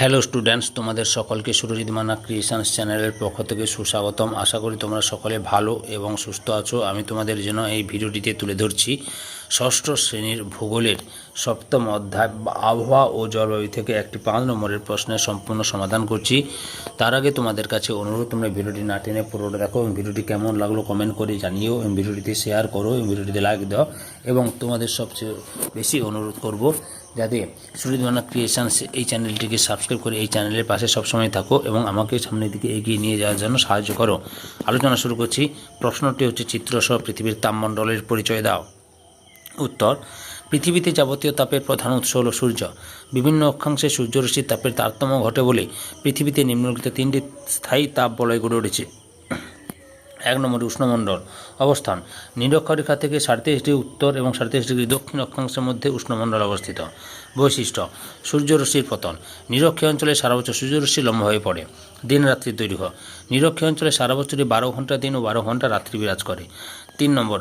Hello students, তোমাদের সকলকে Surajit Manna creations চ্যানেলের পক্ষ থেকে সুস্বাগতম। আশা করি তোমরা সকলে ভালো এবং সুস্থ আছো। আমি তোমাদের জন্য এই ভিডিওটিতে তুলে ধরছি ষষ্ঠ শ্রেণীর ভূগোলের সপ্তম অধ্যায় আবহাওয়া ও জলবায়ু থেকে একটি 5 নম্বরের প্রশ্নের সম্পূর্ণ সমাধান করছি। তার আগে তোমাদের কাছে অনুরোধ, তোমরা ভিডিওটি না টেনে পুরোটা দেখো এবং ভিডিওটি কেমন লাগলো কমেন্ট করে জানিও এবং ভিডিওটিতে শেয়ার করো এবং ভিডিওটিতে লাইক দাও। এবং তোমাদের সবচেয়ে বেশি অনুরোধ করব যাতে সুরজিৎ মান্না ক্রিয়েশনস এই চ্যানেলটিকে সাবস্ক্রাইব করে এই চ্যানেলের পাশে সবসময় থাকো এবং আমাকে সামনের দিকে এগিয়ে নিয়ে যাওয়ার জন্য সাহায্য করো। আলোচনা শুরু করছি। প্রশ্নটি হচ্ছে, চিত্রসহ পৃথিবীর তাপমণ্ডলের পরিচয় দাও। উত্তর: পৃথিবীতে যাবতীয় তাপের প্রধান উৎস হল সূর্য। বিভিন্ন অক্ষাংশে সূর্যরশ্মির তাপের তারতম্য ঘটে বলে পৃথিবীতে নিম্নলিখিত 3টি স্থায়ী তাপ বলয় গড়ে উঠেছে। 1 নম্বরে উষ্ণমণ্ডল। অবস্থান: নিরক্ষরেখা থেকে 37° উত্তর এবং 37° দক্ষিণ অক্ষাংশের মধ্যে উষ্ণমণ্ডল অবস্থিত। বৈশিষ্ট্য: সূর্যরশ্মির পতন। নিরক্ষীয় অঞ্চলে সারা বছর সূর্যরশ্মি লম্বা হয়ে পড়ে। দিন রাত্রির দৈর্ঘ্য: নিরক্ষীয় অঞ্চলে সারা বছরই 12 ঘন্টা দিন ও 12 ঘন্টা রাত্রি বিরাজ করে। 3 নম্বর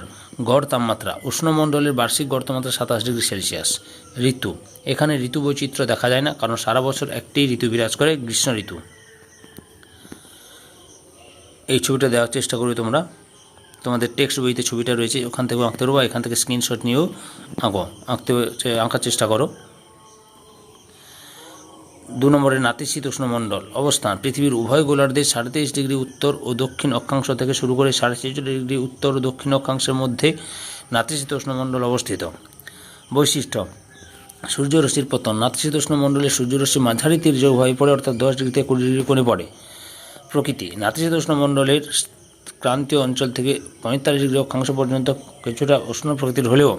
গড় তাপমাত্রা। উষ্ণমণ্ডলের বার্ষিক গড় তাপমাত্রা 27°C। ঋতু: এখানে ঋতু বৈচিত্র্য দেখা যায় না, কারণ সারা বছর একটি ঋতু বিরাজ করে, গ্রীষ্ম ঋতু। এই ছবিটা দেওয়ার চেষ্টা করি তোমরা, তোমাদের টেক্সট বইতে ছবিটা রয়েছে, ওখান থেকে আঁকতে পারো, এখান থেকে স্ক্রিনশট নিয়েও আঁকার চেষ্টা করো। 2 নম্বরে নাতিশীতোষ্ণমণ্ডল। অবস্থান: পৃথিবীর উভয় গোলার্ধে 37° উত্তর ও দক্ষিণ অক্ষাংশ থেকে শুরু করে 46° উত্তর ও দক্ষিণ অক্ষাংশের মধ্যে নাতিশীতোষ্ণমণ্ডল অবস্থিত। বৈশিষ্ট্য: সূর্যরশ্মির পতন। নাতিশীতোষ্ণমণ্ডলে সূর্যরশ্মি মাঝারি তীর্যক হয়ে পড়ে, অর্থাৎ 10° থেকে 20° কোণে পড়ে। প্রকৃতি: নাতিশীতোষ্ণমণ্ডলের ক্রান্তীয় অঞ্চল থেকে 45° অক্ষাংশ পর্যন্ত কিছুটা উষ্ণ প্রকৃতির হলেও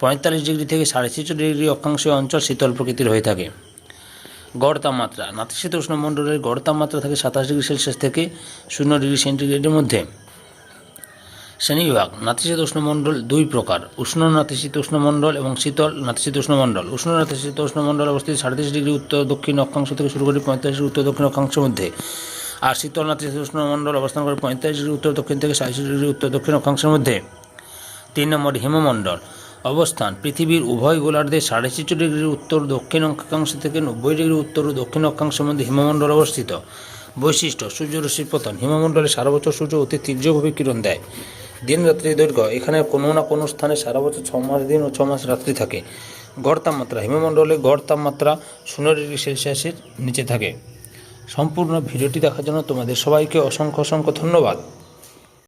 45° থেকে 46.5° অক্ষাংশীয় অঞ্চল শীতল প্রকৃতির হয়ে থাকে। গড় তাপমাত্রা: নাতিশীতোষ্ণমণ্ডলের গড় তাপমাত্রা থাকে 27°C থেকে 0°C মধ্যে। শ্রেণীবিভাগ: নাতিশীতোষ্ণমণ্ডল 2 প্রকার: উষ্ণ নাতিশীতোষ্ণমণ্ডল এবং শীতল নাতিশীতোষ্ণমণ্ডল। উষ্ণ নাতিশীতোষ্ণমণ্ডল অবস্থিত 37° উত্তর দক্ষিণ অক্ষাংশ থেকে শুরু করে 45° উত্তর দক্ষিণ অক্ষাংশের মধ্যে। আর শীতল নাতিশীতোষ্ণমণ্ডল অবস্থান করে 45° উত্তর দক্ষিণ থেকে 46° উত্তর দক্ষিণ অক্ষাংশের মধ্যে। 3 নম্বর হিমমণ্ডল। অবস্থান: পৃথিবীর উভয় গোলার্ধে 46° উত্তর দক্ষিণ অক্ষাংশ থেকে 90° উত্তর ও দক্ষিণ অক্ষাংশের মধ্যে হিমমণ্ডল অবস্থিত। বৈশিষ্ট্য: সূর্যরশ্মির পতন। হিমমণ্ডলে সারা বছর সূর্য অতি তীর্যকভাবে কিরণ দেয়। দিন রাত্রির দৈর্ঘ্য: এখানে কোনো না কোনো স্থানে সারা বছর 6 মাস দিন ও 6 মাস রাত্রি থাকে। গড় তাপমাত্রা: হিমমণ্ডলে গড় তাপমাত্রা 0°C নিচে থাকে। সম্পূর্ণ ভিডিওটি দেখার জন্য তোমাদের সবাইকে অসংখ্য ধন্যবাদ।